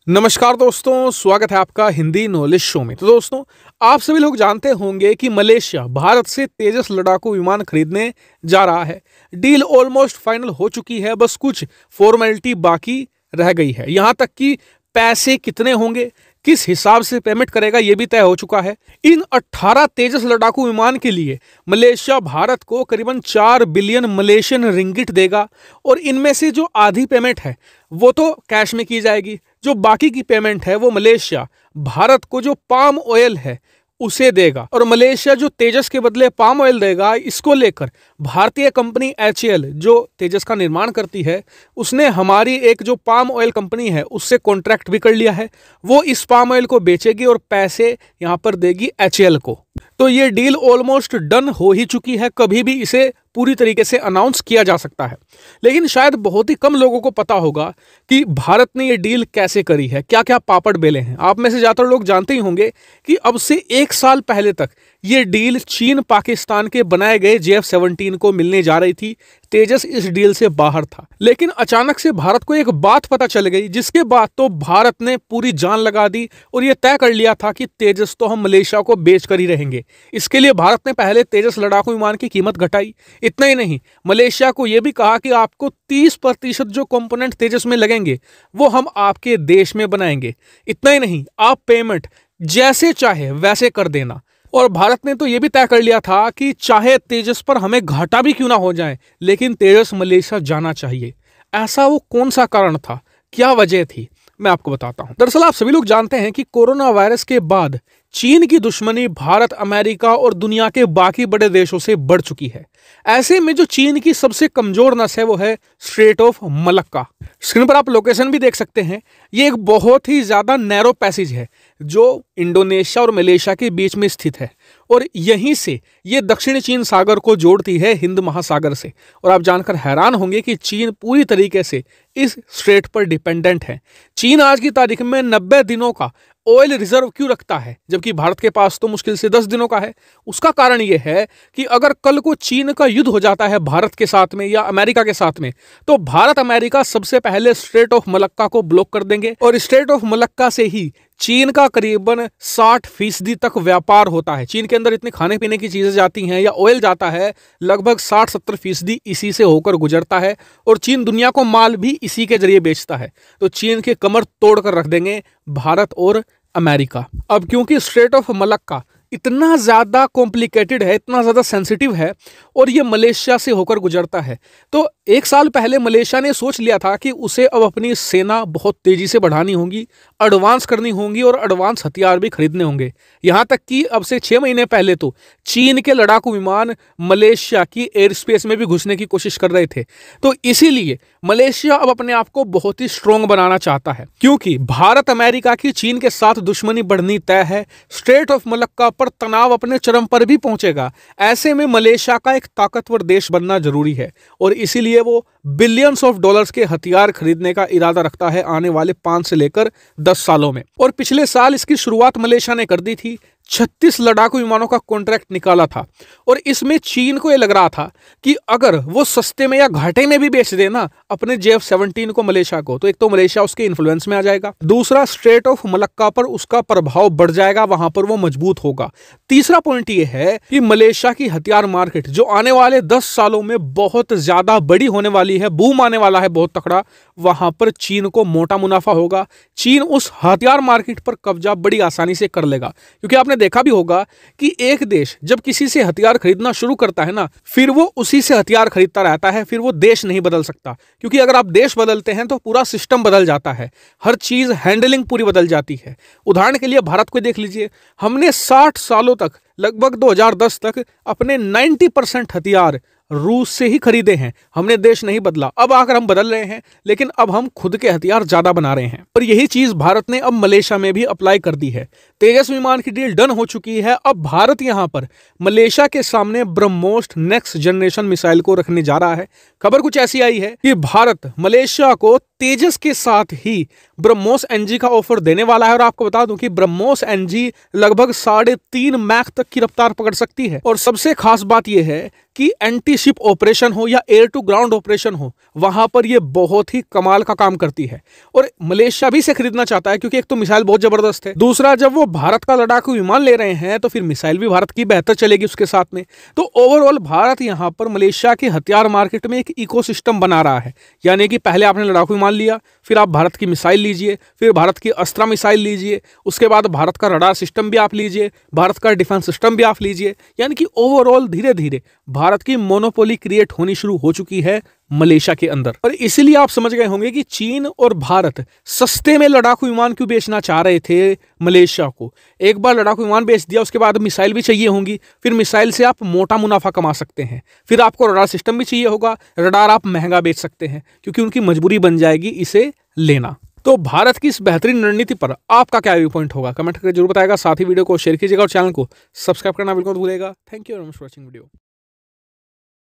नमस्कार दोस्तों, स्वागत है आपका हिंदी नॉलेज शो में। तो दोस्तों, आप सभी लोग जानते होंगे कि मलेशिया भारत से तेजस लड़ाकू विमान खरीदने जा रहा है। डील ऑलमोस्ट फाइनल हो चुकी है, बस कुछ फॉर्मेलिटी बाकी रह गई है। यहां तक कि पैसे कितने होंगे, किस हिसाब से पेमेंट करेगा, यह भी तय हो चुका है। इन 18 तेजस लड़ाकू विमान के लिए मलेशिया भारत को करीबन 4 बिलियन मलेशियन रिंगिट देगा और इनमें से जो आधी पेमेंट है वो तो कैश में की जाएगी। जो बाकी की पेमेंट है वो मलेशिया भारत को जो पाम ऑयल है उसे देगा। और मलेशिया जो तेजस के बदले पाम ऑयल देगा, इसको लेकर भारतीय कंपनी HAL जो तेजस का निर्माण करती है, उसने हमारी एक जो पाम ऑयल कंपनी है उससे कॉन्ट्रैक्ट भी कर लिया है। वो इस पाम ऑयल को बेचेगी और पैसे यहां पर देगी HAL को। तो ये डील ऑलमोस्ट डन हो ही चुकी है, कभी भी इसे पूरी तरीके से अनाउंस किया जा सकता है। लेकिन शायद बहुत ही कम लोगों को पता होगा कि भारत ने ये डील कैसे करी है, क्या क्या पापड़ बेले हैं। आप में से ज्यादातर लोग जानते ही होंगे कि अब से 1 साल पहले तक ये डील चीन पाकिस्तान के बनाए गए JF-17 को मिलने जा रही थी। तेजस इस डील से बाहर था, लेकिन अचानक से भारत को एक बात पता चल गई, जिसके बाद तो भारत ने पूरी जान लगा दी और यह तय कर लिया था कि तेजस तो हम मलेशिया को बेच कर ही रहेंगे। इसके लिए भारत ने पहले तेजस लड़ाकू विमान की कीमत घटाई। इतना ही नहीं, मलेशिया को यह भी कहा कि आपको 30% जो कंपोनेंट तेजस में लगेंगे वो हम आपके देश में बनाएंगे। इतना ही नहीं, आप पेमेंट जैसे चाहे वैसे कर देना। और भारत ने तो यह भी तय कर लिया था कि चाहे तेजस पर हमें घाटा भी क्यों ना हो जाए, लेकिन तेजस मलेशिया जाना चाहिए। ऐसा वो कौन सा कारण था, क्या वजह थी, मैं आपको बताता हूं। दरअसल आप सभी लोग जानते हैं कि कोरोना वायरस के बाद चीन की दुश्मनी भारत, अमेरिका और दुनिया के बाकी बड़े देशों से बढ़ चुकी है। ऐसे में जो चीन की सबसे कमजोर नस है वो है स्ट्रेट ऑफ मलक्का। स्क्रीन पर आप लोकेशन भी देख सकते हैं। ये एक बहुत ही ज्यादा नैरो पैसेज है जो इंडोनेशिया और मलेशिया के बीच में स्थित है और यहीं से ये दक्षिण चीन सागर को जोड़ती है हिंद महासागर से। और आप जानकर हैरान होंगे कि चीन पूरी तरीके से इस स्ट्रेट पर डिपेंडेंट है। चीन आज की तारीख में 90 दिनों का ऑयल रिजर्व क्यों रखता है, जबकि भारत के पास तो मुश्किल से 10 दिनों का है? उसका कारण यह है कि अगर कल को चीन का युद्ध हो जाता है भारत के साथ में या अमेरिका के साथ में, तो भारत अमेरिका सबसे पहले स्ट्रेट ऑफ मलक्का को ब्लॉक कर देंगे और स्ट्रेट ऑफ मलक्का से ही चीन का करीबन 60% तक व्यापार होता है। चीन के अंदर इतनी खाने पीने की चीजें जाती हैं या ऑयल जाता है, लगभग 60-70% इसी से होकर गुजरता है और चीन दुनिया को माल भी इसी के जरिए बेचता है। तो चीन के कमर तोड़ कर रख देंगे भारत और अमेरिका। अब क्योंकि स्ट्रेट ऑफ मलक्का इतना ज्यादा कॉम्प्लिकेटेड है, इतना ज्यादा सेंसिटिव है और ये मलेशिया से होकर गुजरता है, तो 1 साल पहले मलेशिया ने सोच लिया था कि उसे अब अपनी सेना बहुत तेजी से बढ़ानी होगी, एडवांस करनी होगी और एडवांस हथियार भी खरीदने होंगे। यहां तक कि अब से 6 महीने पहले तो चीन के लड़ाकू विमान मलेशिया की एयर स्पेस में भी घुसने की कोशिश कर रहे थे। तो इसीलिए मलेशिया अब अपने आप को बहुत ही स्ट्रॉन्ग बनाना चाहता है, क्योंकि भारत अमेरिका की चीन के साथ दुश्मनी बढ़नी तय है। स्ट्रेट ऑफ मलक्का पर तनाव अपने चरम पर भी पहुंचेगा। ऐसे में मलेशिया का एक ताकतवर देश बनना जरूरी है और इसीलिए वो बिलियंस ऑफ डॉलर्स के हथियार खरीदने का इरादा रखता है आने वाले 5 से लेकर 10 सालों में। और पिछले साल इसकी शुरुआत मलेशिया ने कर दी थी। 36 लड़ाकू विमानों का कॉन्ट्रैक्ट निकाला था और इसमें चीन को यह लग रहा था कि अगर वो सस्ते में या घाटे में भी बेच देना अपने JF-17 को मलेशिया को, तो एक तो मलेशिया उसके इन्फ्लुएंस में आ जाएगा, दूसरा स्ट्रेट ऑफ मलक्का पर उसका प्रभाव बढ़ जाएगा, वहां पर वो मजबूत होगा। तीसरा पॉइंट ये है कि मलेशिया की हथियार मार्केट जो आने वाले 10 सालों में बहुत ज्यादा बड़ी होने वाली है, बूम आने वाला है बहुत तकड़ा, वहां पर चीन को मोटा मुनाफा होगा। चीन उस हथियार मार्केट पर कब्जा बड़ी आसानी से कर लेगा, क्योंकि आपने देखा भी होगा कि एक देश जब किसी से हथियार खरीदना शुरू करता है ना, फिर वो उसी से हथियार खरीदता रहता है, फिर वो देश नहीं बदल सकता। क्योंकि अगर आप देश बदलते हैं तो पूरा सिस्टम बदल जाता है, हर चीज हैंडलिंग पूरी बदल जाती है। उदाहरण के लिए भारत को देख लीजिए, हमने 60 सालों तक, लगभग 2010 तक अपने 90% हथियार रूस से ही खरीदे हैं। हमने देश नहीं बदला। अब आकर हम बदल रहे हैं, लेकिन अब हम खुद के हथियार ज्यादा बना रहे हैं और यही चीज भारत ने अब मलेशिया में भी अप्लाई कर दी है। तेजस विमान की डील डन हो चुकी है। अब भारत यहां पर मलेशिया के सामने ब्रह्मोस नेक्स्ट जनरेशन मिसाइल को रखने जा रहा है। खबर कुछ ऐसी आई है कि भारत मलेशिया को तेजस के साथ ही ब्रह्मोस एनजी का ऑफर देने वाला है। और आपको बता दूं कि ब्रह्मोस एनजी लगभग 3.5 मैक तक की रफ्तार पकड़ सकती है। और सबसे खास बात यह है कि एंटी शिप ऑपरेशन हो या एयर टू ग्राउंड ऑपरेशन हो, वहां पर यह बहुत ही कमाल का काम करती है। और मलेशिया भी इसे खरीदना चाहता है, क्योंकि एक तो मिसाइल बहुत जबरदस्त है, दूसरा जब वो भारत का लड़ाकू विमान ले रहे हैं तो फिर मिसाइल भी भारत की बेहतर चलेगी उसके साथ में। तो ओवरऑल भारत यहां पर मलेशिया के हथियार मार्केट में एक इकोसिस्टम बना रहा है। यानी कि पहले आपने लड़ाकू विमान लिया, फिर आप भारत की मिसाइल लीजिए, फिर भारत की अस्त्रा मिसाइल लीजिए, उसके बाद भारत का रडार सिस्टम भी आप लीजिए, भारत का डिफेंस सिस्टम भी आप लीजिए। यानी कि ओवरऑल धीरे धीरे भारत की मोनोपोली क्रिएट होनी शुरू हो चुकी है मलेशिया के अंदर। और इसीलिए आप समझ गए होंगे कि चीन और भारत सस्ते में लड़ाकू विमान क्यों बेचना चाह रहे थे मलेशिया को। एक बार लड़ाकू विमान बेच दिया, उसके बाद मिसाइल भी चाहिए होंगी, फिर मिसाइल से आप मोटा मुनाफा कमा सकते हैं, फिर आपको रडार सिस्टम भी चाहिए होगा, रडार आप महंगा बेच सकते हैं, क्योंकि उनकी मजबूरी बन जाएगी इसे लेना। तो भारत की इस बेहतरीन रणनीति पर आपका क्या व्यू पॉइंट होगा, कमेंट करके जरूर बताएगा। साथ ही वीडियो को शेयर कीजिएगा और चैनल को सब्सक्राइब करना बिल्कुल मत भूलिएगा। Thank you very much for watching video.